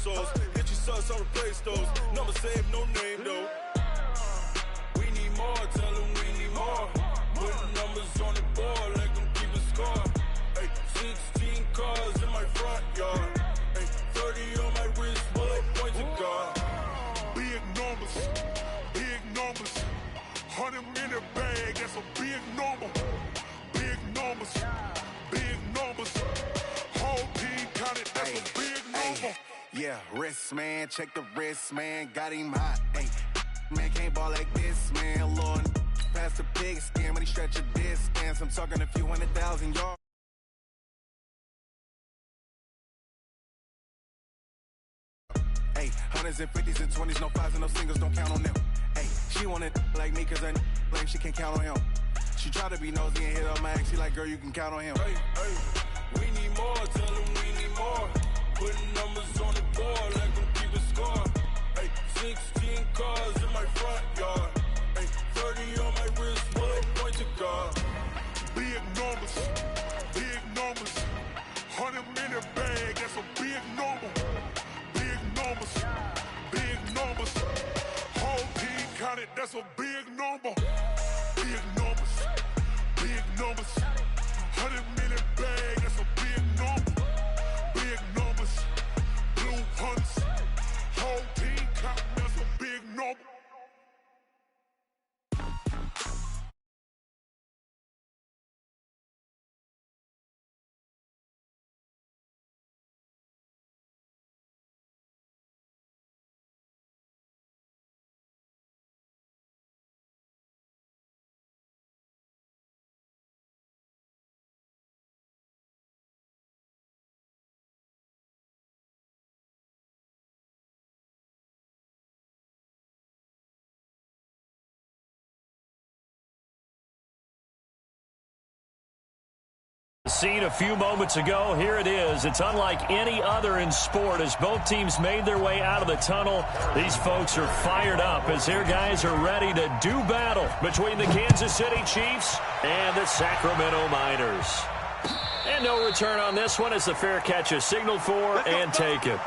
pesos. Get your sus, I'll replace those. Number save, no name though. We need more, tell them we need more. Putting numbers on the board, let them keep a score. Ay, 16 cars in my front yard. Ay, 30 on my wrist, bullet points of God. Big numbers, big numbers. 100-minute bag, that's a big number. Big numbers, big numbers. Whole team counted, that's a big number. Yeah, wrist, man, check the wrist, man. Got him hot, ayy. Man, can't ball like this, man. Lord, past the pig skin when he stretch a distance. I'm talking a few 100,000 yards. Hey, hundreds and fifties and 20s, no fives and no singles, don't count on them. Hey, she wanted like me cause I blame she can't count on him. She tried to be nosy and hit up my ex, she like, girl, you can count on him. Hey, we need more, tell them we need more. Putting numbers on the board, let them keep a score. Hey, 16 cars in my front yard. Hey, 30 on my wrist, bullet point to God. Big numbers, big numbers. 100-minute bag, that's a big number. Big numbers, big numbers. Whole team counted, that's a big number. Big numbers, big numbers. 100-minute bag, that's a big number. Big numbers, blue hunts. Whole team counting, that's a big number. Seen a few moments ago, here it is. It's unlike any other in sport as both teams made their way out of the tunnel. These folks are fired up as their guys are ready to do battle between the Kansas City Chiefs and the Sacramento Miners. And no return on this one as the fair catch is signaled for and taken.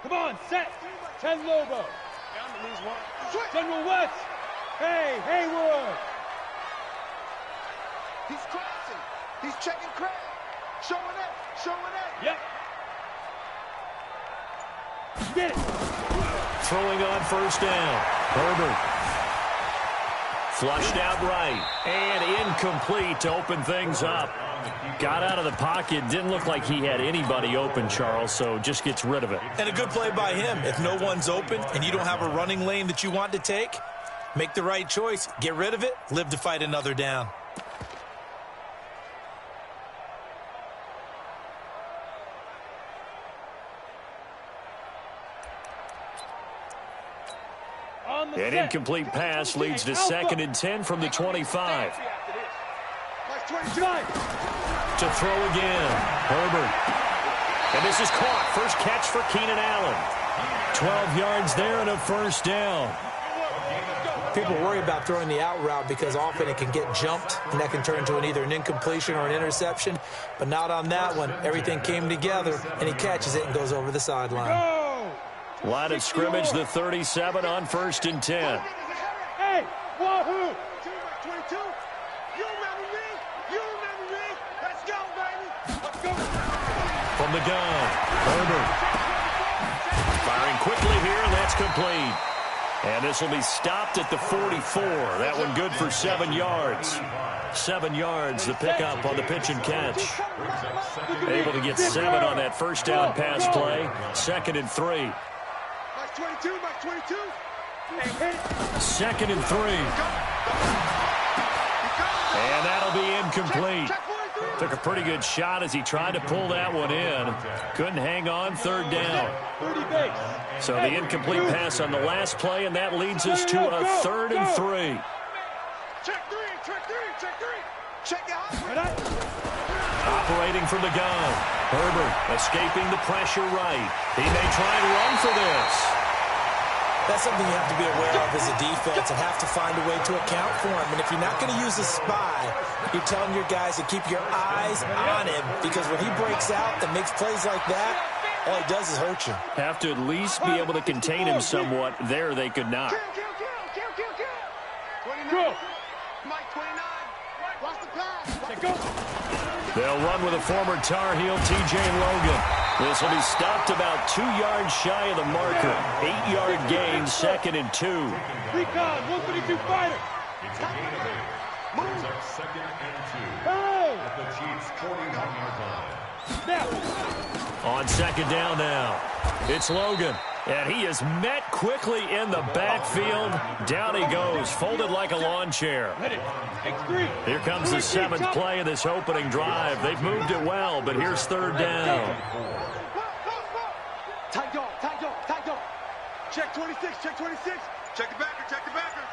Come on, set. Ted Lobo. General West. Hey, Haywood. He's crossing. He's checking Craig. Showing it. Yep. Get it. Throwing on first down. Herbert. Flushed out right. And incomplete to open things up. Got out of the pocket. Didn't look like he had anybody open, Charles, so just gets rid of it. And a good play by him. If no one's open and you don't have a running lane that you want to take, make the right choice. Get rid of it. Live to fight another down. An incomplete pass leads to 2nd and 10 from the 25. To throw again. Herbert. And this is caught. First catch for Keenan Allen. 12 yards there and a first down. People worry about throwing the out route because often it can get jumped, and that can turn into either an incompletion or an interception. But not on that one. Everything came together, and he catches it and goes over the sideline. Line of scrimmage, the 37 on 1st and 10. Hey, wahoo! 22. You remember me? Let's go, baby. Let's go. From the gun, Herbert. Firing quickly here, and that's complete. And this will be stopped at the 44. That one good for 7 yards. 7 yards, the pickup on the pitch and catch. Able to get 7 on that first down pass play. 2nd and 3. 22. 2nd and 3. And that'll be incomplete. Took a pretty good shot as he tried to pull that one in. Couldn't hang on, third down. 30 base. So the incomplete pass on the last play, and that leads us to a 3rd and 3. Check three, check three, check three. Check it out. Operating from the gun. Herbert escaping the pressure right. He may try and run for this. That's something you have to be aware of as a defense and have to find a way to account for him. And if you're not going to use a spy, you're telling your guys to keep your eyes on him, because when he breaks out and makes plays like that, all he does is hurt you. Have to at least be able to contain him somewhat. There they could not. Go. Mike 29. Watch the pass. Go. They'll run with a former Tar Heel, T.J. Logan. This will be stopped about 2 yards shy of the marker. 8-yard gain, 2nd and 2. Recon, 132 fighter. It's a gain of 8. It's our 2nd and 2. Oh. At the Chiefs' 41-yard line. Now. On 2nd down now, it's Logan. And he is met quickly in the backfield. Down he goes, folded like a lawn chair. Here comes the 7th play of this opening drive. They've moved it well, but here's 3rd down. Tight dog, tight dog, tight dog. Check 26, check 26. Check the backer, check the backer.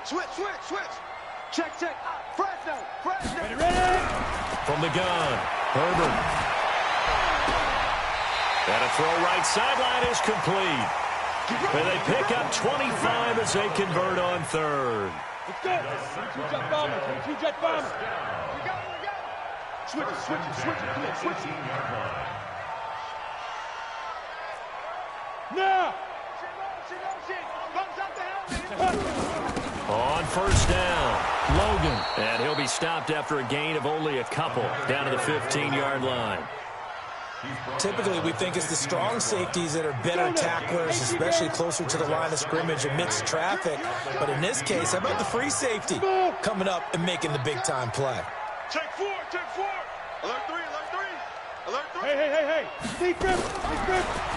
Switch, switch, switch. Check, check. Fresno, Fresno. Ready? From the gun, Herbert. And a throw right sideline is complete. And they pick up 25 as they convert on 3rd. Let's go. 22-jet bomber, 22-jet bomber. We got it. Switch it, switch it, switch it. Come on, switch it. Now. On 1st down, Logan. And he'll be stopped after a gain of only a couple, down to the 15-yard line. Typically, we think it's the strong safeties that are better tacklers, especially closer to the line of scrimmage amidst traffic. But in this case, how about the free safety coming up and making the big-time play? Check 4, check 4. Alert 3, alert 3. Alert 3. Hey. Steve Griff.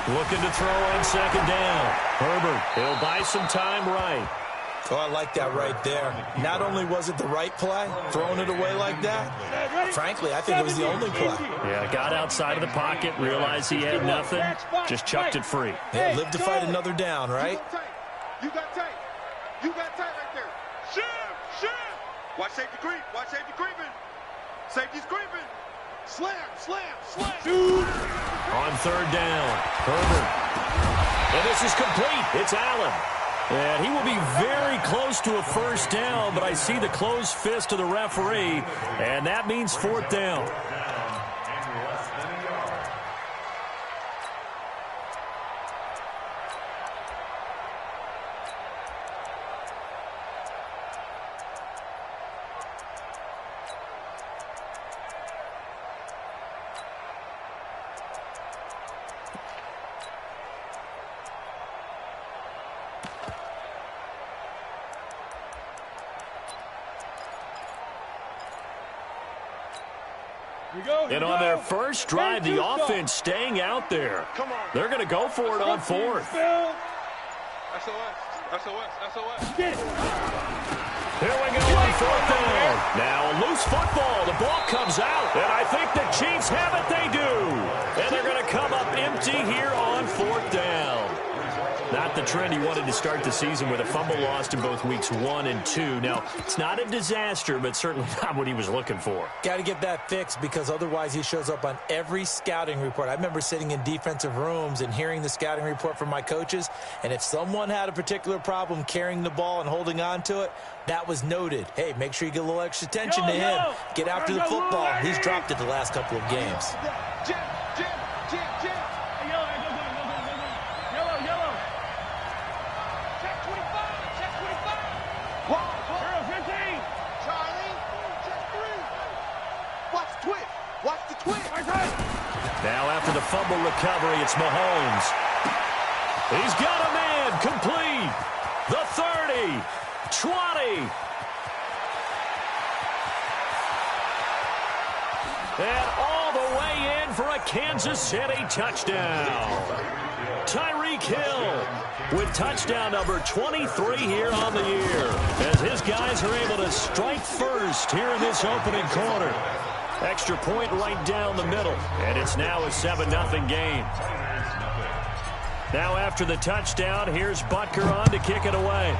Looking to throw on 2nd down. Herbert, he'll buy some time right. Oh, I like that right there. Not only was it the right play, throwing it away like that, frankly, I think it was the only play. Yeah, got outside of the pocket, realized he had nothing, just chucked it free. Yeah, live to fight another down, right? You got tight. You got tight right there. Shift. Watch safety creep. Watch safety creeping. Safety's creeping. Slam. Shoot. On 3rd down, Herbert. And this is complete. It's Allen. And he will be very close to a 1st down, but I see the closed fist of the referee, and that means 4th down. And on their first drive, the offense staying out there. They're going to go for it on 4th. SOS. Get it. Here we go on 4th down. Now a loose football. The ball comes out. And I think the Chiefs have it. They do. And they're going to come up empty here on 4th down. Not the trend he wanted to start the season with a fumble lost in both weeks 1 and 2. Now, it's not a disaster, but certainly not what he was looking for. Got to get that fixed, because otherwise he shows up on every scouting report. I remember sitting in defensive rooms and hearing the scouting report from my coaches, and if someone had a particular problem carrying the ball and holding on to it, that was noted. Hey, make sure you get a little extra attention to him. Get after the football. He's dropped it the last couple of games. Jim. Yellow. Check 25. Charlie, check 3. Watch the twitch. Now after the fumble recovery, it's Mahomes. He's got a man complete. The 30, 20. And all the way in for a Kansas City touchdown. Tyreek Hill with touchdown number 23 here on the year, as his guys are able to strike first here in this opening quarter. Extra point right down the middle, and it's now a 7-0 game. Now after the touchdown, here's Butker on to kick it away.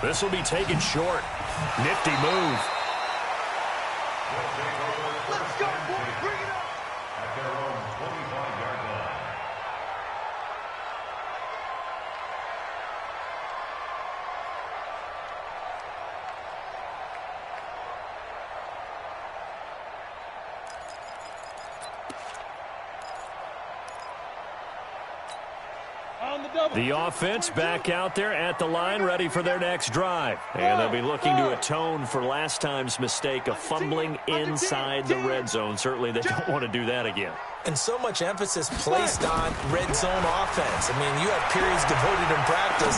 This will be taken short. Nifty move. Let's go, boy. Bring it up. At their own 25-yard line. The offense back out there at the line, ready for their next drive. And they'll be looking to atone for last time's mistake of fumbling inside the red zone. Certainly they don't want to do that again. And so much emphasis placed on red zone offense. I mean, you have periods devoted in practice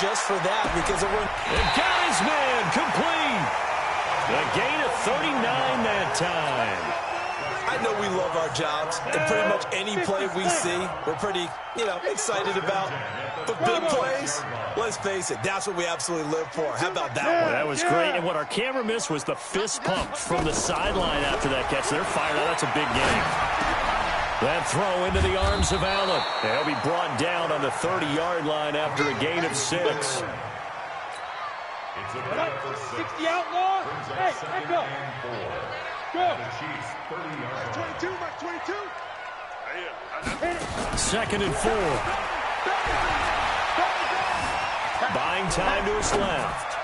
just for that because of when... And got his man complete. The gain of 39 that time. I know we love our jobs, and pretty much any play we see, we're pretty, excited about. But big plays, let's face it, that's what we absolutely live for. How about that one? That was great, and what our camera missed was the fist pump from the sideline after that catch. They're fired out. That's a big game. That throw into the arms of Allen. They'll be brought down on the 30-yard line after a gain of 6. It's a 60 outlaw. Hey, back up. Go. The Chiefs 30-yard line. 22, Mike, 22. Second and 4. Buying time to his left.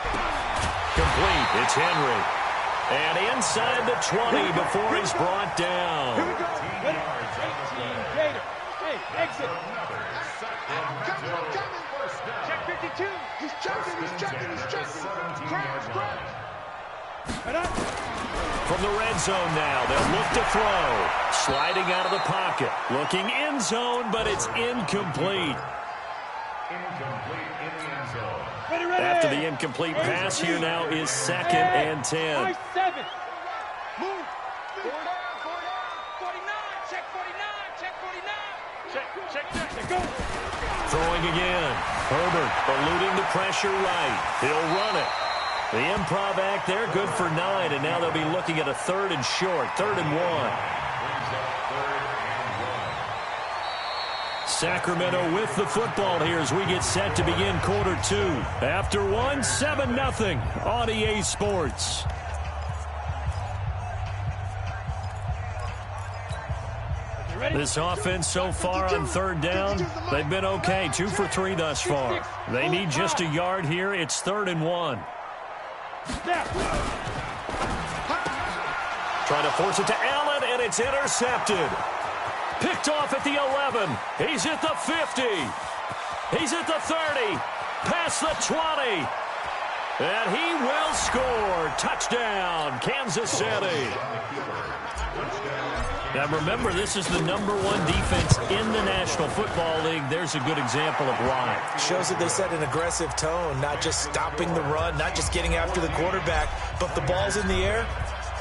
Complete. It's Henry. And inside the 20 before he's brought down. Here we go. 18 Gator. Hey, exit. Check 52. He's checking. Crash. From the red zone now, they'll look to throw. Sliding out of the pocket. Looking end zone, but it's incomplete. Incomplete in the end zone. Ready. After the incomplete pass, here now is 2nd and 10. Nice 7. Move. 4 down. 49. Check 49. Check. Go. Throwing again. Herbert eluding the pressure right. He'll run it. The improv act there, good for 9, and now they'll be looking at a 3rd and short, 3rd and 1. Sacramento with the football here as we get set to begin quarter 2. After 1, 7-0 on EA Sports. This offense so far on 3rd down, they've been okay, 2 for 3 thus far. They need just a yard here. It's 3rd and 1. Trying to force it to Allen, and it's intercepted. Picked off at the 11. He's at the 50. He's at the 30. Past the 20. And he will score. Touchdown, Kansas City. Now remember, this is the #1 defense in the National Football League. There's a good example of why. Shows that they set an aggressive tone, not just stopping the run, not just getting after the quarterback, but the ball's in the air.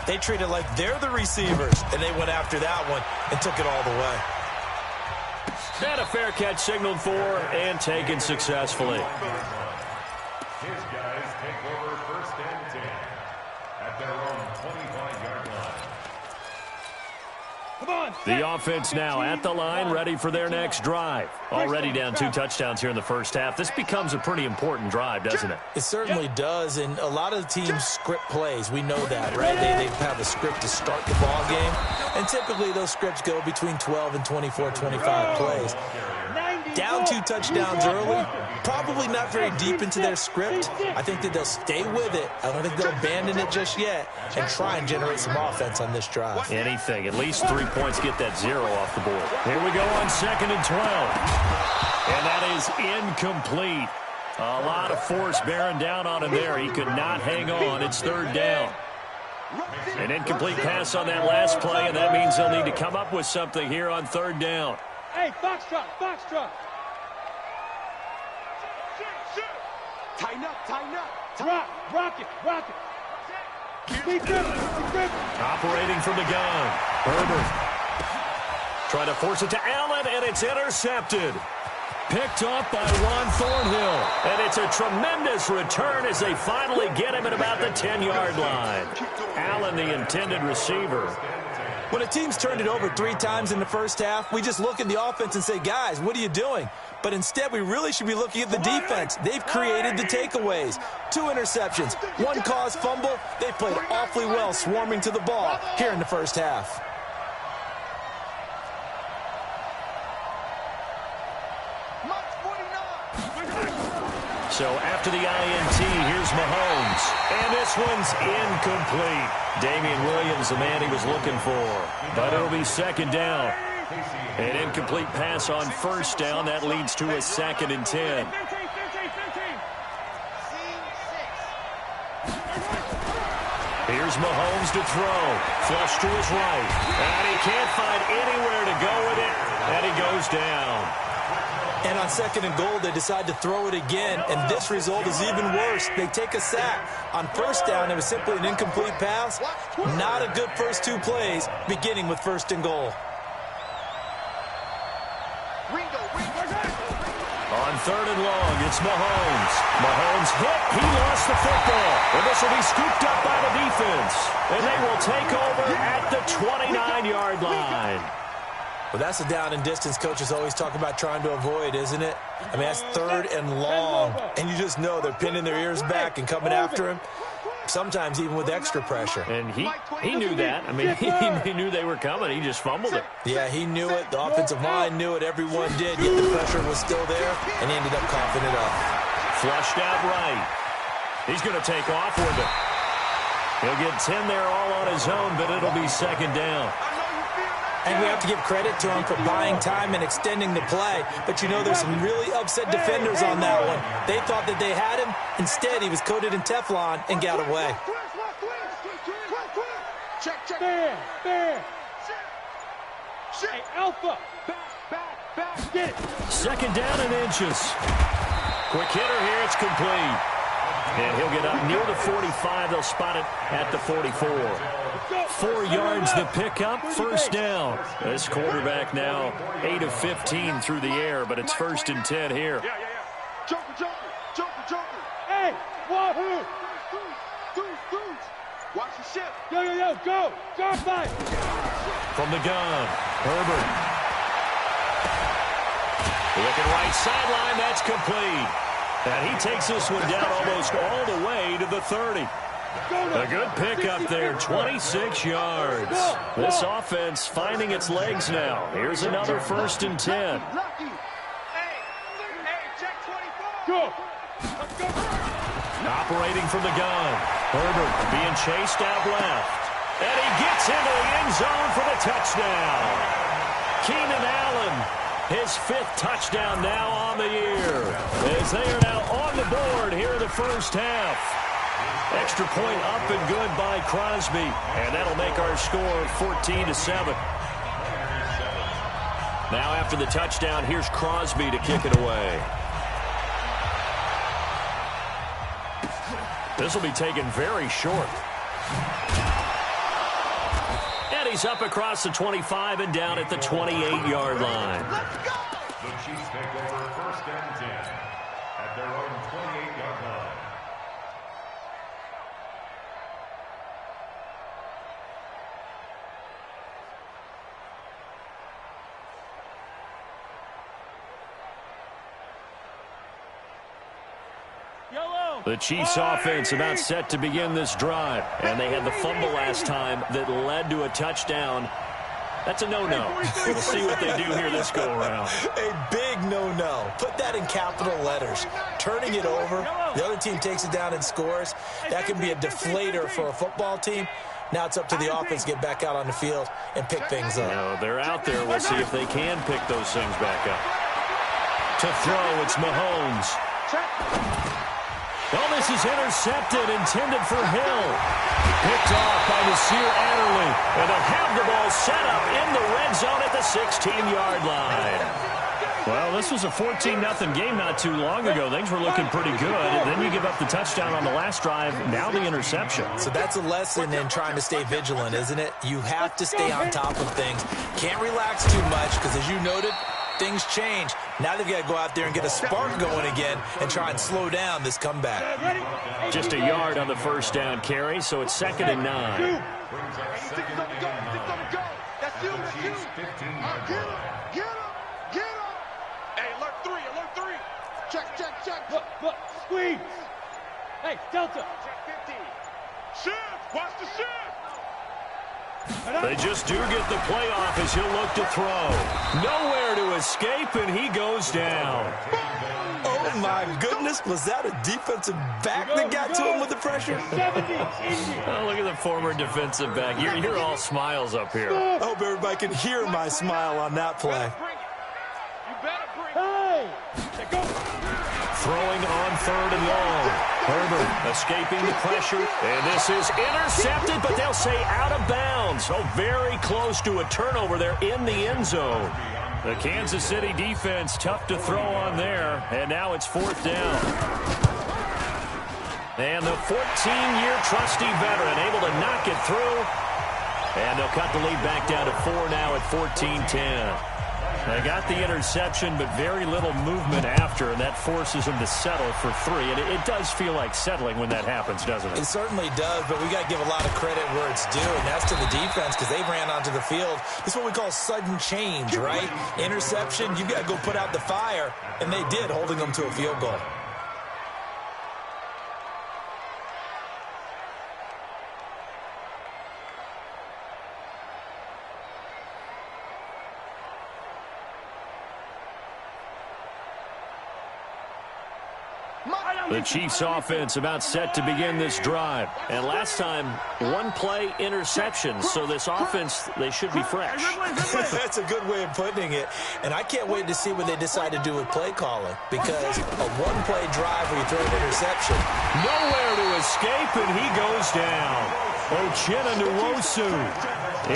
They treat it like they're the receivers, and they went after that one and took it all the way. And a fair catch signaled for and taken successfully. His guys take over 1st and 10 at their own 25-yard line. The offense now at the line, ready for their next drive. Already down 2 touchdowns here in the first half. This becomes a pretty important drive, doesn't it? It certainly does, and a lot of the teams script plays. We know that, right? They have a script to start the ball game, and typically those scripts go between 12 and 24, 25 plays. Down 2 touchdowns early, probably not very deep into their script. I think that they'll stay with it. I don't think they'll abandon it just yet and try and generate some offense on this drive. Anything. At least 3 points, get that 0 off the board. Here we go on 2nd and 12. And that is incomplete. A lot of force bearing down on him there. He could not hang on. It's 3rd down. An incomplete pass on that last play, and that means they'll need to come up with something here on 3rd down. Hey, Foxtrot. Tighten up. Rock it. Keep dribbling. Operating from the gun. Herbert. Trying to force it to Allen, and it's intercepted. Picked off by Juan Thornhill. And it's a tremendous return as they finally get him at about the 10-yard line. Allen, the intended receiver. When a team's turned it over 3 times in the first half, we just look at the offense and say, guys, what are you doing? But instead, we really should be looking at the defense. They've created the takeaways. 2 interceptions, 1 caused fumble. They played awfully well swarming to the ball here in the first half. So after the INT, here's Mahomes. And this one's incomplete. Damian Williams, the man he was looking for. But it'll be second down. An incomplete pass on first down. That leads to a 2nd and 10. Here's Mahomes to throw. Flush to his right. And he can't find anywhere to go with it. And he goes down. And on 2nd and goal, they decide to throw it again, and this result is even worse. They take a sack. On first down, it was simply an incomplete pass. Not a good first 2 plays, beginning with 1st and goal. On 3rd and long, it's Mahomes. Mahomes hit. He lost the football. And this will be scooped up by the defense. And they will take over at the 29-yard line. Well, that's a down and distance coaches always talk about trying to avoid, isn't it? I mean, that's 3rd and long, and you just know they're pinning their ears back and coming after him, sometimes even with extra pressure. And he knew that. I mean, he knew they were coming. He just fumbled it. Yeah, he knew it. The offensive line knew it. Everyone did, yet the pressure was still there, and he ended up coughing it up. Flushed out right. He's going to take off with it. He'll get 10 there all on his own, but it'll be second down. And we have to give credit to him for buying time and extending the play. But, you know, there's some really upset defenders on that one. They thought that they had him. Instead, he was coated in Teflon and got away. There. Hey, Alpha. Back. Get it. Second down and inches. Quick hitter here. It's complete. And he'll get up near the 45. They'll spot it at the 44. 4 yards the pickup, first down. This quarterback now 8 of 15 through the air, but it's 1st and 10 here. Joker. Hey, wahoo. Watch the ship. Yo, go. Go, fight. From the gun, Herbert. Looking right sideline, that's complete. And he takes this one down almost all the way to the 30. A good pickup there, 26 yards. This offense finding its legs now. Here's another 1st and 10. Go. Operating from the gun. Herbert being chased out left. And he gets into the end zone for the touchdown. Keenan Allen, his 5th touchdown now on the year. As they are now on the board here in the first half. Extra point up and good by Crosby. And that'll make our score 14-7. Now after the touchdown, here's Crosby to kick it away. This will be taken very short. And he's up across the 25 and down at the 28-yard line. The Chiefs take over 1st and 10 at their own 28-yard line. The Chiefs offense about set to begin this drive. And they had the fumble last time that led to a touchdown. That's a no-no. We'll see what they do here this go-around. A big no-no. Put that in capital letters. Turning it over, the other team takes it down and scores. That can be a deflator for a football team. Now it's up to the offense to get back out on the field and pick things up. No, they're out there. We'll see if they can pick those things back up. To throw, it's Mahomes. Well, this is intercepted, intended for Hill. Picked off by Nasir Adderley. And they'll have the ball set up in the red zone at the 16-yard line. Well, this was a 14-0 game not too long ago. Things were looking pretty good. And then you give up the touchdown on the last drive. Now the interception. So that's a lesson in trying to stay vigilant, isn't it? You have to stay on top of things. Can't relax too much because, as you noted, things change. Now they've got to go out there and get a spark going again and try and slow down this comeback. Just a yard on the first down carry, so it's 2nd and 9. 6 on the go. That's you. Get him. Hey, alert 3. Check. Look, squeeze. Hey, Delta. Check 50. Shift. Watch the shift. They just do get the play off as he'll look to throw. Nowhere to escape, and he goes down. Oh, my goodness. Was that a defensive back that got to him with the pressure? 70. Oh, look at the former defensive back. You're all smiles up here. I hope everybody can hear my smile on that play. You better bring it. Hey! Go! Throwing on 3rd and long. Herbert escaping the pressure. And this is intercepted, but they'll say out of bounds. So very close to a turnover there in the end zone. The Kansas City defense tough to throw on there. And now it's 4th down. And the 14-year trusty veteran able to knock it through. And they'll cut the lead back down to 4 now at 14-10. They got the interception, but very little movement after, and that forces them to settle for 3. And it does feel like settling when that happens, doesn't it? It certainly does, but we got to give a lot of credit where it's due, and that's to the defense because they ran onto the field. This is what we call sudden change, right? Interception, you got to go put out the fire, and they did, holding them to a field goal. The Chiefs offense about set to begin this drive. And last time, 1-play interception. So this offense, they should be fresh. That's a good way of putting it. And I can't wait to see what they decide to do with play calling. Because a 1-play drive where you throw an interception. Nowhere to escape, and he goes down. Uchenna Nwosu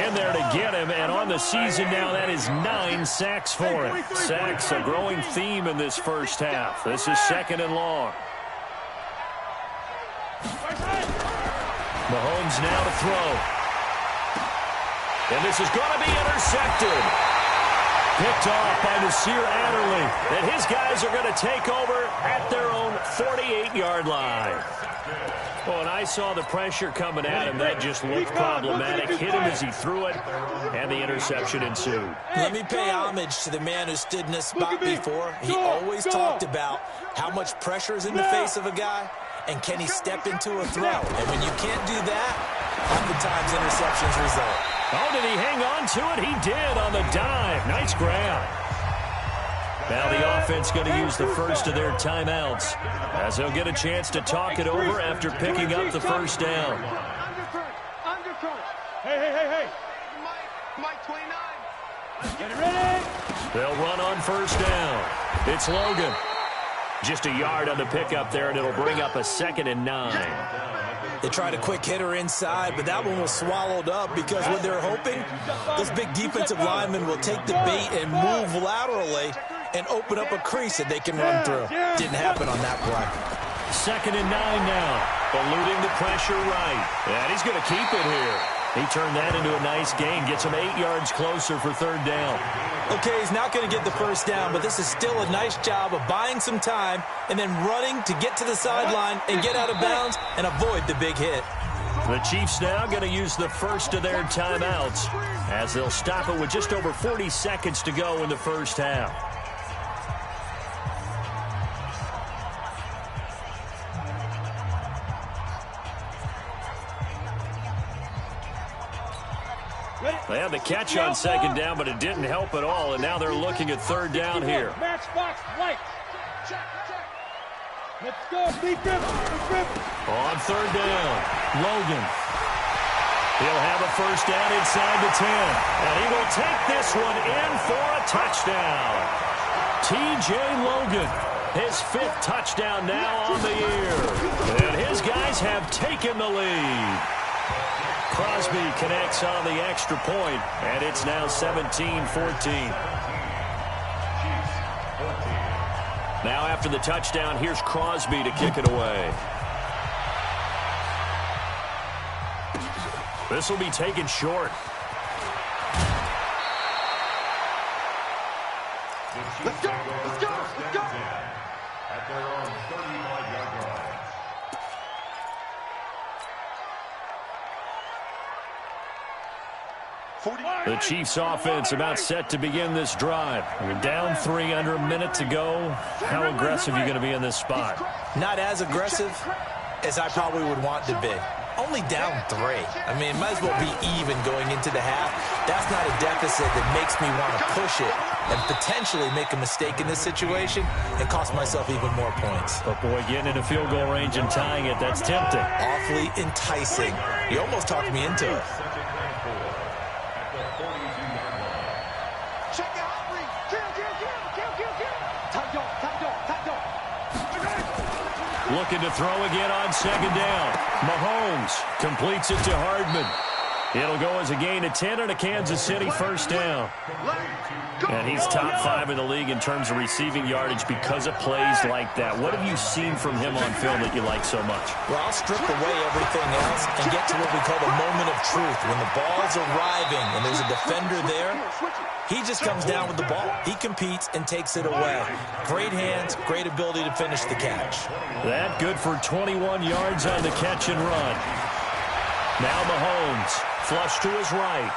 in there to get him. And on the season now, that is 9 sacks for him. Sacks, a growing theme in this first half. This is 2nd and long. Mahomes now to throw. And this is going to be intercepted. Picked off by Nasir Adderley. And his guys are going to take over at their own 48-yard line. Well, and I saw the pressure coming at him. That just looked problematic. Hit him as he threw it, and the interception ensued. Let me pay homage to the man who stood in this spot before. He always talked about how much pressure is in the face of a guy, and can he step into a throw. And when you can't do that, oftentimes interceptions result. Oh, did he hang on to it? He did on the dive. Nice grab. Now the offense going to use the first of their timeouts as they'll get a chance to talk it over after picking up the first down. Undercurrent. Hey. Mike 29. Get it ready. They'll run on first down. It's Logan. Just a yard on the pickup there, and it'll bring up a 2nd and 9. They tried a quick hitter inside, but that one was swallowed up because what they're hoping, this big defensive lineman will take the bait and move laterally and open up a crease that they can run through. Didn't happen on that play. 2nd and 9 now. Eluding the pressure right. And he's going to keep it here. He turned that into a nice gain. Gets him 8 yards closer for 3rd down. Okay, he's not going to get the first down, but this is still a nice job of buying some time and then running to get to the sideline and get out of bounds and avoid the big hit. The Chiefs now going to use the first of their timeouts as they'll stop it with just over 40 seconds to go in the first half. They had the catch on 2nd down, but it didn't help at all, and now they're looking at 3rd down here. Matchbox light. Let's go. Deep grip. On 3rd down, Logan. He'll have a first down inside the 10, and he will take this one in for a touchdown. T.J. Logan, his 5th touchdown now on the year, and his guys have taken the lead. Crosby connects on the extra point, and it's now 17-14. Now after the touchdown, here's Crosby to kick it away. This will be taken short. Let's go! Let's go! Let's go! At their own 35-yard line. The Chiefs offense about set to begin this drive. You're down 3 under a minute to go. How aggressive are you going to be in this spot? Not as aggressive as I probably would want to be. Only down 3. I mean, it might as well be even going into the half. That's not a deficit that makes me want to push it and potentially make a mistake in this situation and cost myself even more points. But boy, getting into field goal range and tying it, that's tempting. Awfully enticing. You almost talked me into it. Check out Reed. Tight dog. Looking to throw again on second down. Mahomes completes it to Hardman. It'll go as a gain of 10 and a Kansas City first down. And he's top 5 in the league in terms of receiving yardage because of plays like that. What have you seen from him on film that you like so much? Well, I'll strip away everything else and get to what we call the moment of truth. When the ball's arriving and there's a defender there, he just comes down with the ball. He competes and takes it away. Great hands, great ability to finish the catch. That good for 21 yards on the catch and run. Now Mahomes, flush to his right.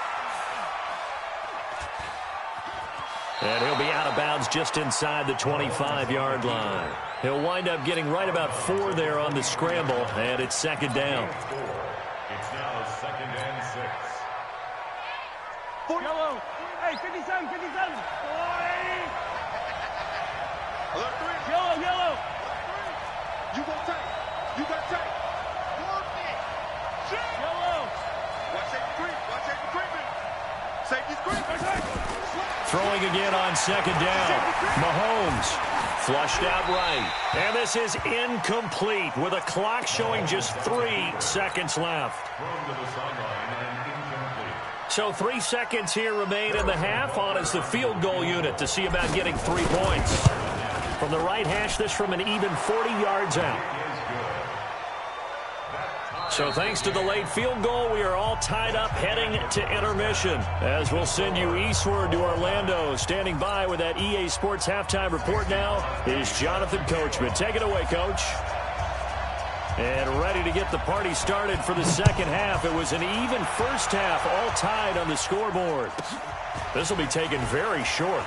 And he'll be out of bounds just inside the 25-yard line. He'll wind up getting right about 4 there on the scramble, and it's second down. It's now second and 6. Yellow. Hey, 57, 57. 40. Yellow. You gonna take. Yellow. Watch safety creeping. Safety's creeping. Throwing again on second down. Mahomes flushed out right. And this is incomplete with a clock showing just 3 seconds left. Thrown to the sideline and incomplete. So 3 seconds here remain in the half on as the field goal unit to see about getting 3 points. From the right hash, this from an even 40 yards out. So thanks to the late field goal, we are all tied up heading to intermission. As we'll send you eastward to Orlando. Standing by with that EA Sports halftime report now is Jonathan Coachman. Take it away, Coach. And ready to get the party started for the second half. It was an even first half, all tied on the scoreboard. This will be taken very short.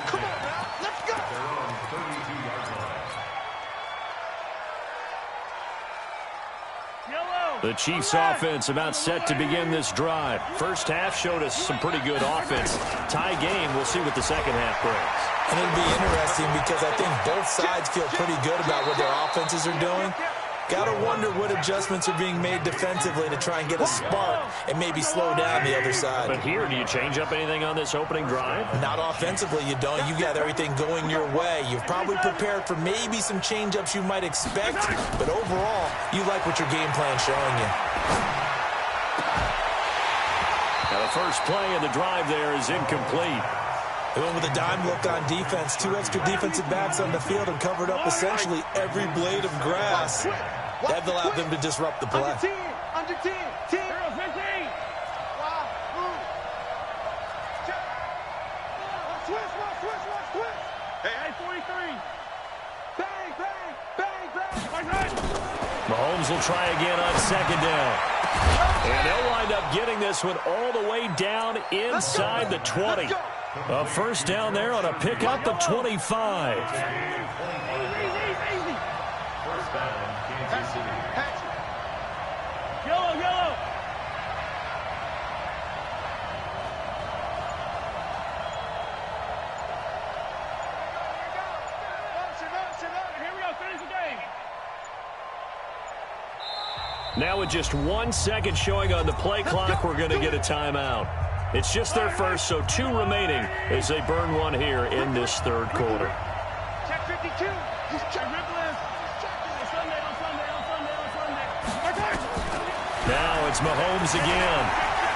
Come on, man. Let's go. Their own 32-yard line. The Chiefs offense about set to begin this drive. First half showed us some pretty good offense. Tie game, we'll see what the second half brings. And it'll be interesting because I think both sides feel pretty good about what their offenses are doing. Got to wonder what adjustments are being made defensively to try and get a spark and maybe slow down the other side. But here, do you change up anything on this opening drive? Not offensively, you don't. You got everything going your way. You've probably prepared for maybe some change-ups you might expect, but overall, you like what your game plan's showing you. Now, the first play of the drive there is incomplete. They went with a dime look on defense. 2 extra defensive backs on the field and covered up essentially every blade of grass. That allowed them to disrupt the play. Under 10. 10. 0, 15. Switch. Hey, 43. Bang. Mahomes will try again on second down. And they'll wind up getting this one all the way down inside the 20. A first down there on a pickup of 25. Easy. First down, Kansas City. Yellow. Here we go. Finish the game. Now with just 1 second showing on the play clock, we're going to get a timeout. It's just their first, so 2 remaining as they burn one here in this third quarter. Check 52. Now it's Mahomes again.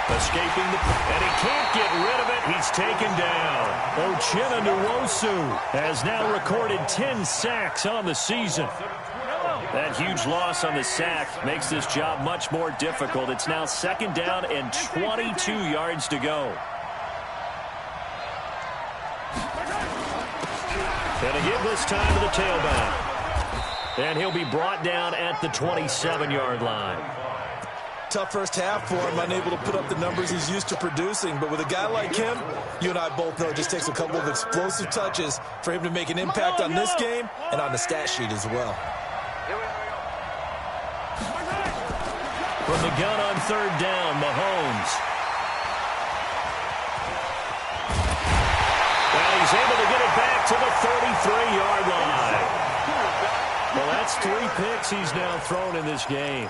Escaping and he can't get rid of it. He's taken down. Uchenna Nwosu has now recorded 10 sacks on the season. That huge loss on the sack makes this job much more difficult. It's now 2nd down and 22 yards to go. And a give this time to the tailback. And he'll be brought down at the 27-yard line. Tough first half for him, unable to put up the numbers he's used to producing. But with a guy like him, you and I both know it just takes a couple of explosive touches for him to make an impact on this game and on the stat sheet as well. From the gun on 3rd down, Mahomes. And he's able to get it back to the 33-yard line. Well, that's 3 picks he's now thrown in this game.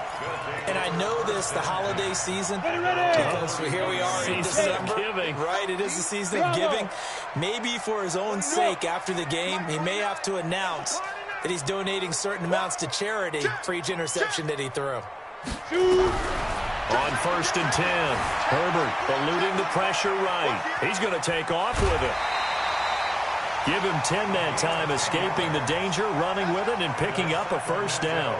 And I know this, the holiday season, because here we are in December. Giving. Right, it is the season of giving. Maybe for his own sake, after the game, he may have to announce that he's donating certain amounts to charity for each interception that he threw. On 1st and 10, Herbert eluding the pressure right. He's going to take off with it. Give him 10 that time, escaping the danger, running with it, and picking up a 1st down.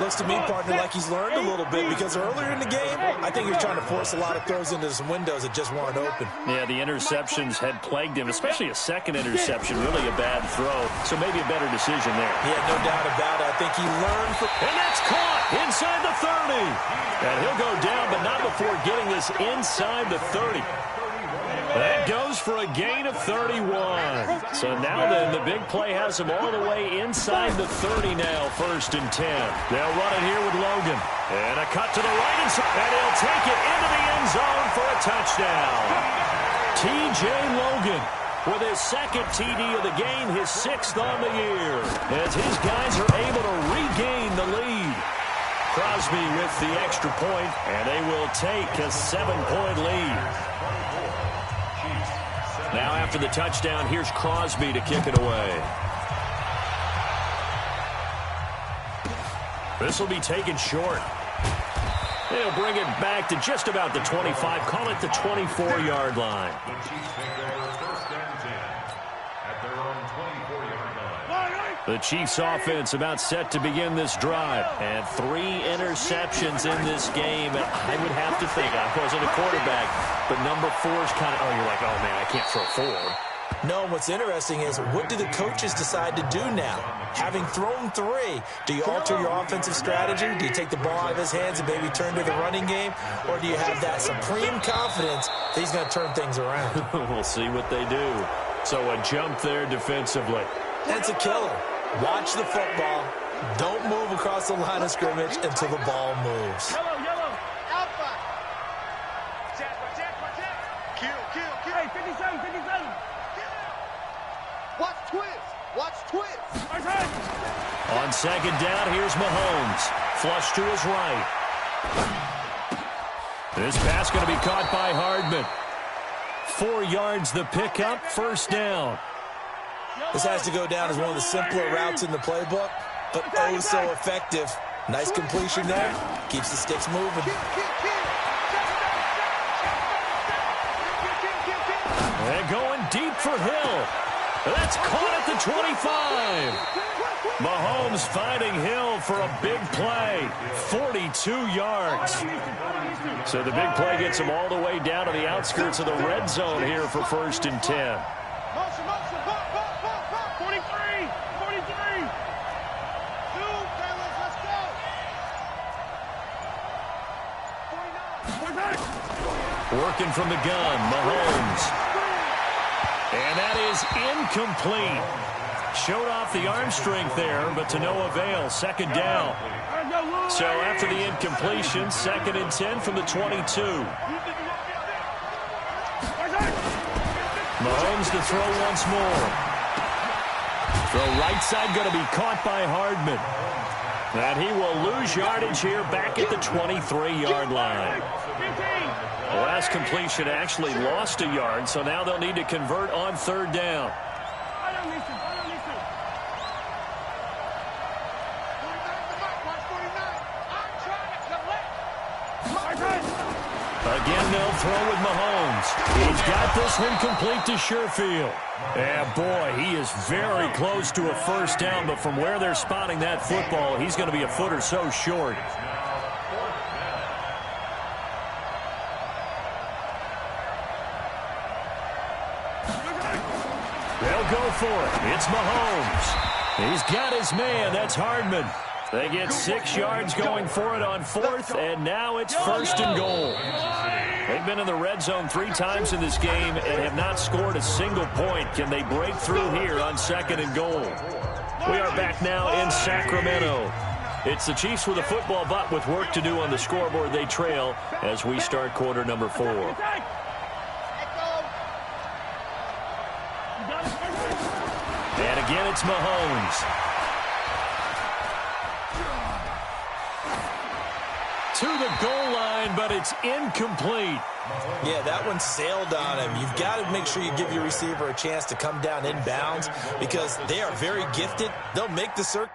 Looks to me, partner, like he's learned a little bit, because earlier in the game, I think he was trying to force a lot of throws into some windows that just weren't open. Yeah, the interceptions had plagued him, especially a second interception, really a bad throw, so maybe a better decision there. Yeah, no doubt about it. I think he learned from... And that's caught inside the 30. And he'll go down, but not before getting this inside the 30. That goes for a gain of 31. So now then, the big play has him all the way inside the 30 now, 1st and 10. They'll run it here with Logan. And a cut to the right, and he'll take it into the end zone for a touchdown. T.J. Logan with his 2nd TD of the game, his 6th on the year, as his guys are able to regain the lead. Crosby with the extra point, and they will take a 7-point lead. Now after the touchdown, here's Crosby to kick it away. This will be taken short. They'll bring it back to just about the 25. Call it the 24-yard line. The Chiefs take over 1st and 10 at their own 24-yard line. The Chiefs offense about set to begin this drive. And 3 interceptions in this game. And I would have to think, I wasn't a quarterback, but number 4 is kind of, oh, you're like, oh, man, I can't throw 4. No, what's interesting is, what do the coaches decide to do now? Having thrown 3, do you alter your offensive strategy? Do you take the ball out of his hands and maybe turn to the running game? Or do you have that supreme confidence that he's going to turn things around? We'll see what they do. So a jump there defensively. That's a killer. Watch the football. Don't move across the line of scrimmage until the ball moves. Yellow. Alpha. Kill. Hey, 57. Watch twist. On 2nd down, here's Mahomes. Flush to his right. This pass going to be caught by Hardman. 4 yards the pickup, 1st down. This has to go down as one of the simpler routes in the playbook, but oh so effective. Nice completion there. Keeps the sticks moving. They're going deep for Hill. That's caught at the 25. Mahomes finding Hill for a big play. 42 yards. So the big play gets him all the way down to the outskirts of the red zone here for 1st and 10. Motion. 43. 2, fellas, let's go. 49. Working from the gun, Mahomes. And that is incomplete. Showed off the arm strength there, but to no avail. 2nd down. So after the incompletion, 2nd and 10 from the 22. Mahomes to throw once more. Throw right side going to be caught by Hardman. And he will lose yardage here back at the 23-yard line. The last completion actually lost a yard, so now they'll need to convert on 3rd down. throw with Mahomes. He's got this one complete to Sherfield. And boy, he is very close to a first down, but from where they're spotting that football, he's going to be a foot or so short. They'll go for it. It's Mahomes. He's got his man. That's Hardman. They get 6 yards going for it on 4th, and now it's 1st and goal. They've been in the red zone 3 times in this game and have not scored a single point. Can they break through here on 2nd and goal? We are back now in Sacramento. It's the Chiefs with a football, but with work to do on the scoreboard. They trail as we start quarter number 4. And again, it's Mahomes. To the goal line, but it's incomplete. Yeah, that one sailed on him. You've got to make sure you give your receiver a chance to come down inbounds because they are very gifted. They'll make the circle.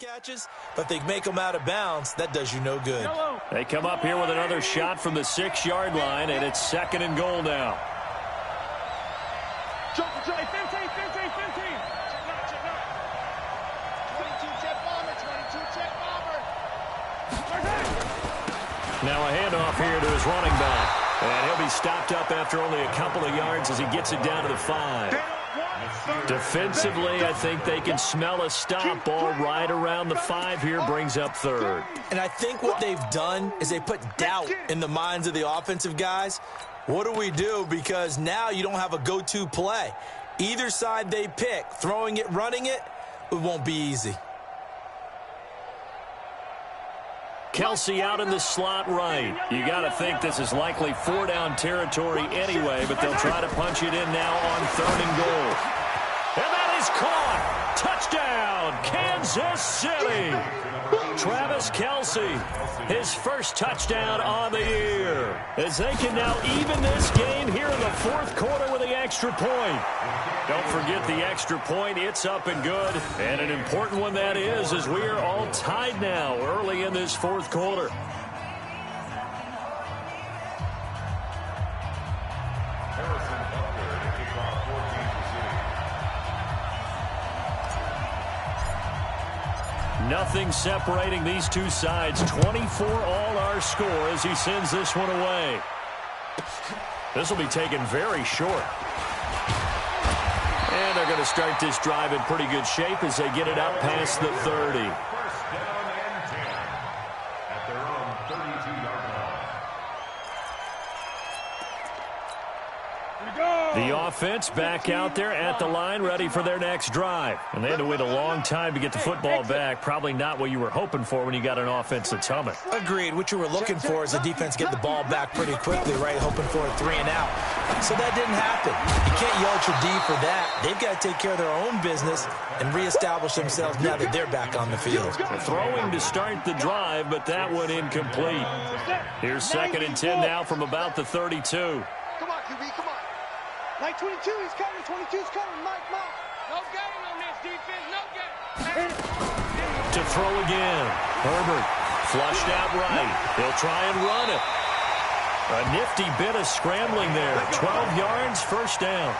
Catches, but they make them out of bounds. That does you no good. They come up here with another shot from the 6-yard line, and it's 2nd and goal now. 15, 15. 22 jet bomber, 22 jet bomber. Now a handoff here to his running back, and he'll be stopped up after only a couple of yards as he gets it down to the 5. Defensively, I think they can smell a stop ball right around the 5 here, brings up 3rd. And I think what they've done is they put doubt in the minds of the offensive guys. What do we do? Because now you don't have a go-to play. Either side they pick, throwing it, running it, it won't be easy. Kelsey out in the slot right. You got to think this is likely 4-down territory anyway, but they'll try to punch it in now on 3rd and goal. And that is caught. Touchdown, Kansas City. Travis Kelce, his first touchdown on the year. As they can now even this game here in the 4th quarter with the extra point. Don't forget the extra point. It's up and good. And an important one that is, as we are all tied now early in this 4th quarter. Nothing separating these two sides. 24 all our score as he sends this one away. This will be taken very short. And they're going to start this drive in pretty good shape as they get it out past the 30. 1st down and 10 at their own 32-yard line. The offense back out there at the line, ready for their next drive. And they had to wait a long time to get the football back. Probably not what you were hoping for when you got an offense that's humming. Agreed. What you were looking for is the defense get the ball back pretty quickly, right? Hoping for a 3 and out. So that didn't happen. You can't yell at your D for that. They've got to take care of their own business and reestablish themselves now that they're back on the field. Throwing to start the drive, but that one incomplete. Here's 2nd and 10 now from about the 32. Come on, QB, come on. Mike 22, he's coming. 22's coming. Mike. No game on this defense. No game. To throw again. Herbert flushed out right. He'll try and run it. A nifty bit of scrambling there. 12 yards, 1st down.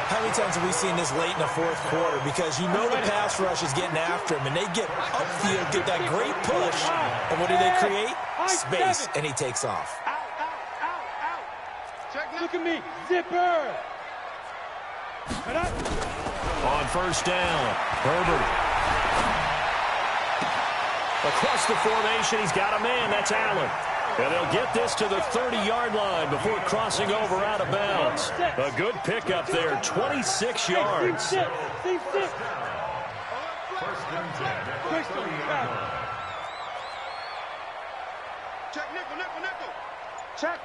How many times have we seen this late in the 4th quarter? Because you know the pass rush is getting after him, and they get upfield, get that great push. And what do they create? Space, and he takes off. Out. Look at me. Zipper. On 1st down, Herbert. Across the formation, he's got a man. That's Allen. And they'll get this to the 30-yard line before crossing over out of bounds. A good pickup there, 26 yards. 6. 1st and 10 at the 30-yard line. Check nickel, nickel, nickel. Check.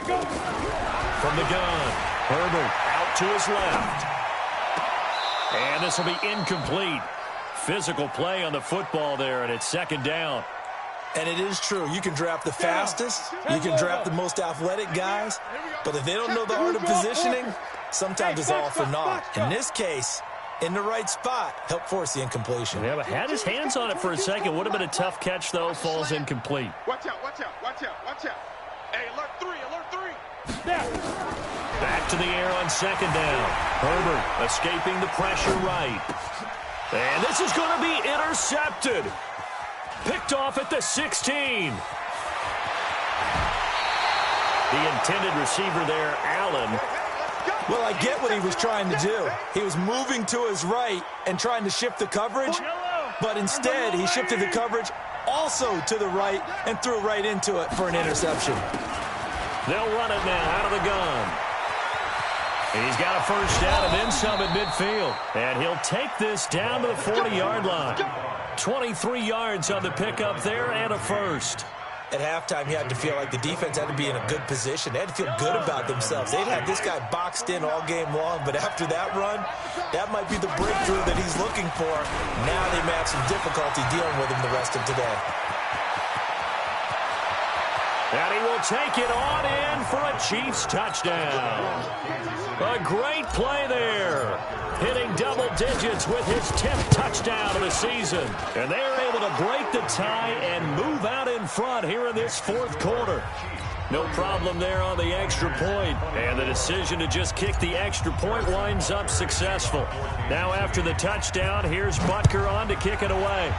Go. From the gun, Herbert out to his left. And this will be incomplete. Physical play on the football there, and it's second down. And it is true. You can draft the fastest. You can draft the most athletic guys. But if they don't know the art of positioning, sometimes it's all for naught. In this case, in the right spot, help force the incompletion. Yeah, but had his hands on it for a second. Would have been a tough catch, though. Falls incomplete. Watch out, watch out, watch out, watch out. Hey, alert 3, alert 3. Back to the air on second down. Herbert escaping the pressure right. And this is going to be intercepted. Picked off at the 16. The intended receiver there, Allen. Well, I get what he was trying to do. He was moving to his right and trying to shift the coverage, but instead he shifted the coverage also to the right and threw right into it for an interception. They'll run it now out of the gun. And he's got a first down and then some at midfield. And he'll take this down to the 40-yard line. 23 yards on the pickup there and a first. At halftime, you had to feel like the defense had to be in a good position. They had to feel good about themselves. They'd had this guy boxed in all game long, but after that run, that might be the breakthrough that he's looking for. Now they may have some difficulty dealing with him the rest of today. And he will take it on in for a Chiefs touchdown. A great play there. Hitting double digits with his 10th touchdown of the season. And they're able to break the tie and move out in front here in this fourth quarter. No problem there on the extra point. And the decision to just kick the extra point winds up successful. Now after the touchdown, here's Butker on to kick it away.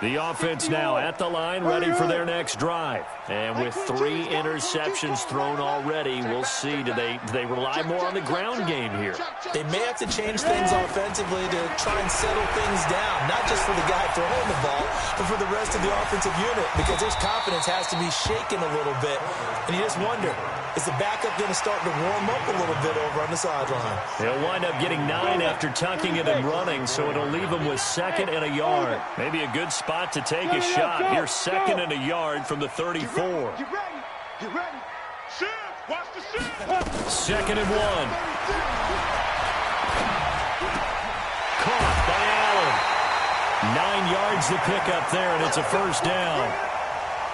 The offense now at the line, ready for their next drive. And with 3 interceptions thrown already, we'll see, do they rely more on the ground game here? They may have to change things offensively to try and settle things down, not just for the guy throwing the ball, but for the rest of the offensive unit, because his confidence has to be shaken a little bit. And you just wonder, is the backup going to start to warm up a little bit over on the sideline? He'll wind up getting 9 after tucking it and running, so it'll leave him with 2nd and a yard. Maybe a good spot to take a shot. Here's 2nd and a yard from the 34. Get ready, get ready. Shift, watch the shift. 2nd and 1. Caught by Allen. 9 yards to pick up there, and it's a first down.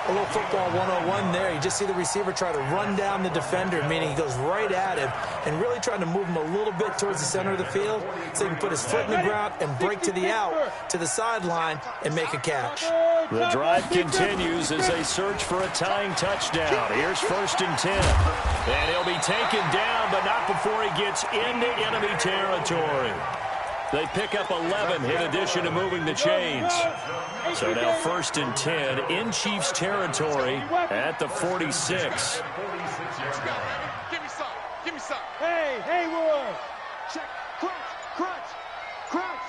A little football 101 there. You just see the receiver try to run down the defender, meaning he goes right at him and really trying to move him a little bit towards the center of the field so he can put his foot in the ground and break to the out, to the sideline, and make a catch. The drive continues as they search for a tying touchdown. Here's 1st and 10. And he'll be taken down, but not before he gets into enemy territory. They pick up 11 in addition to moving the chains. So now 1st and 10 in Chiefs territory at the 46. Give me some, give me some. Hey, Hayward. Check, crunch, crunch, crunch.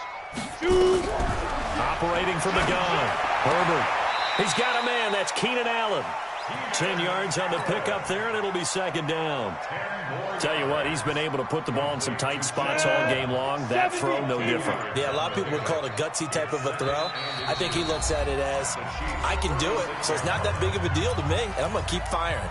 Shoot. Operating from the gun. Herbert. He's got a man. That's Keenan Allen. 10 yards on the pickup there, and it'll be 2nd down. Tell you what, he's been able to put the ball in some tight spots all game long. That throw, no different. Yeah, a lot of people would call it a gutsy type of a throw. I think he looks at it as, I can do it, so it's not that big of a deal to me, and I'm going to keep firing.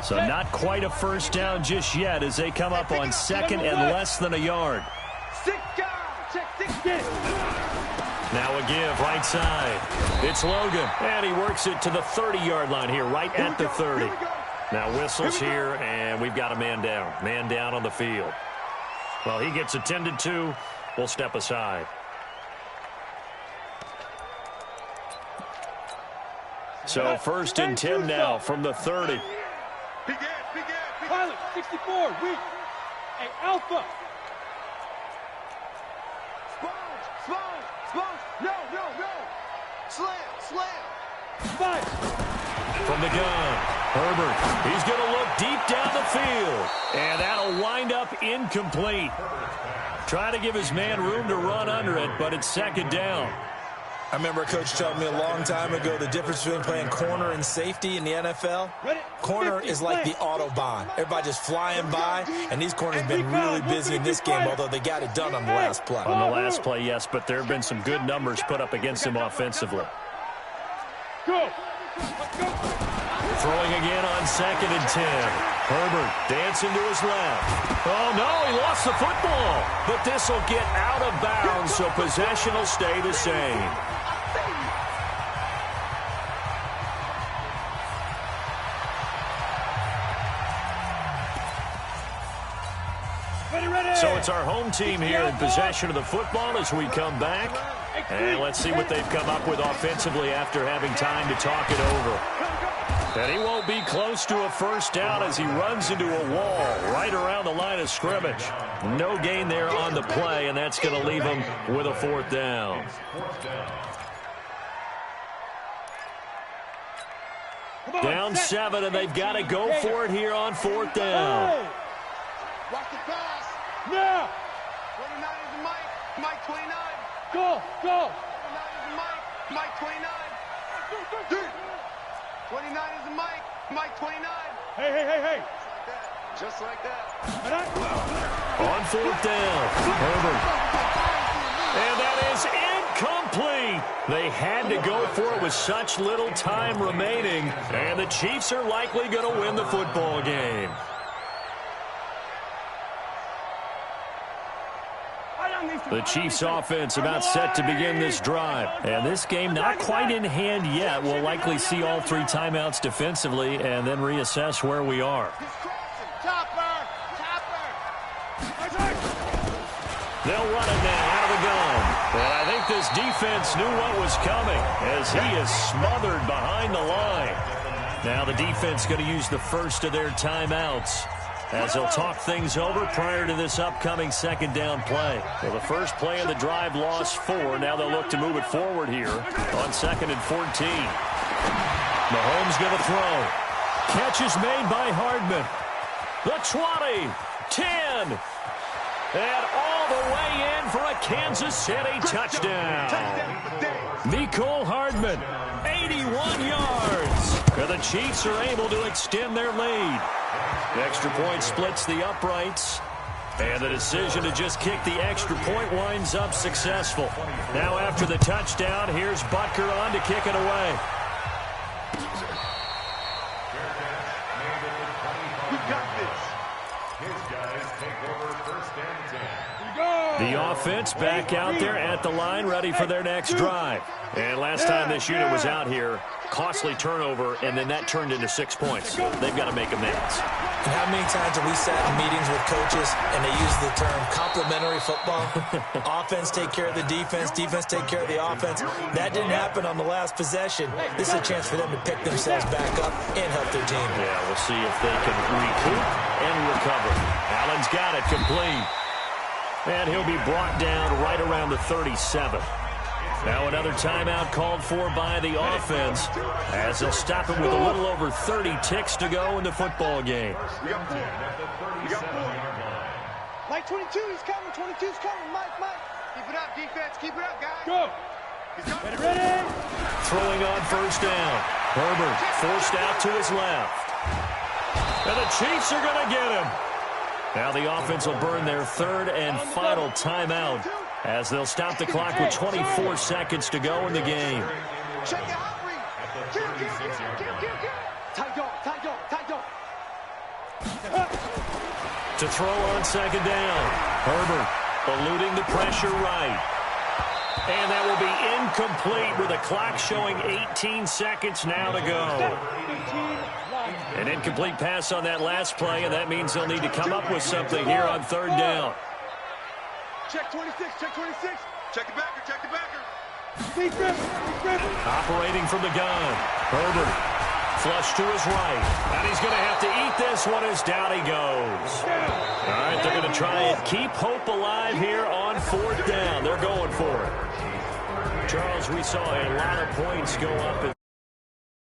So not quite a first down just yet as they come up on 2nd and less than a yard. 6 down, check 6. Now a give, right side. It's Logan, and he works it to the 30-yard line here, right at the 30. Now whistles here, and we've got a man down. Man down on the field. Well, he gets attended to. We'll step aside. So 1st and 10 now from the 30. Pilot, 64, weak. Hey, Alpha. Sponge, no. Slam. 5. From the gun, Herbert. He's going to look deep down the field. And that'll wind up incomplete. Trying to give his man room to run under it, but it's second down. I remember a coach telling me a long time ago the difference between playing corner and safety in the NFL. Corner is like the Autobahn. Everybody just flying by, and these corners have been really busy in this game, although they got it done on the last play. On the last play, yes, but there have been some good numbers put up against him offensively. Go. Throwing again on 2nd and 10. Herbert dancing to his left. Oh, no, he lost the football. But this will get out of bounds, so possession will stay the same. So it's our home team here in possession of the football as we come back. And let's see what they've come up with offensively after having time to talk it over. And he won't be close to a first down as he runs into a wall right around the line of scrimmage. No gain there on the play, and that's going to leave him with a 4th down. Down 7, and they've got to go for it here on 4th down. Watch the pass. Now. 29 is the Mike. Mike 29. Go. 29 is the Mike. Mike 29. 29 is the Mike. Mike 29. Hey. Just like that. On 4th down, Herbert. And that is incomplete. They had to go for it with such little time remaining. And the Chiefs are likely going to win the football game. The Chiefs offense about set to begin this drive. And this game not quite in hand yet. We'll likely see all 3 timeouts defensively and then reassess where we are. They'll run it now out of the gun. And I think this defense knew what was coming as he is smothered behind the line. Now the defense going to use the first of their timeouts as they'll talk things over prior to this upcoming 2nd down play. Well, the first play of the drive lost 4. Now they'll look to move it forward here on 2nd and 14. Mahomes going to throw. Catch is made by Hardman. The 20, 10, and all the way in for a Kansas City touchdown. Mecole Hardman, 81 yards. And the Chiefs are able to extend their lead. The extra point splits the uprights. And the decision to just kick the extra point winds up successful. Now after the touchdown, here's Butker on to kick it away. We got this. His guys take over 1st and 10. The offense back out there at the line, ready for their next drive. And last time this unit was out here, costly turnover, and then that turned into 6 points. They've got to make amends. And how many times have we sat in meetings with coaches and they use the term complementary football? Offense take care of the defense, defense take care of the offense. That didn't happen on the last possession. This is a chance for them to pick themselves back up and help their team. Yeah, we'll see if they can recoup and recover. Allen's got it complete. And he'll be brought down right around the 37. Now another timeout called for by the offense as they'll stop him with a little over 30 ticks to go in the football game. Mike 22, he's coming. 22's coming. Mike. Keep it up, defense. Keep it up, guys. Go. He's Ready. Throwing on 1st down. Herbert forced out to his left. And the Chiefs are going to get him. Now the offense will burn their 3rd and final timeout as they'll stop the clock with 24 seconds to go in the game. Check it out, Reed. Kill. Tight dog. To throw on 2nd down. Herbert eluding the pressure right. And that will be incomplete with the clock showing 18 seconds now to go. An incomplete pass on that last play, and that means they'll need to come up with something here on 3rd down. Check 26. Check the backer. Operating from the gun. Herbert flush to his right. And he's going to have to eat this one as down he goes. All right, they're going to try and keep hope alive here on 4th down. They're going for it. Charles, we saw a lot of points go up.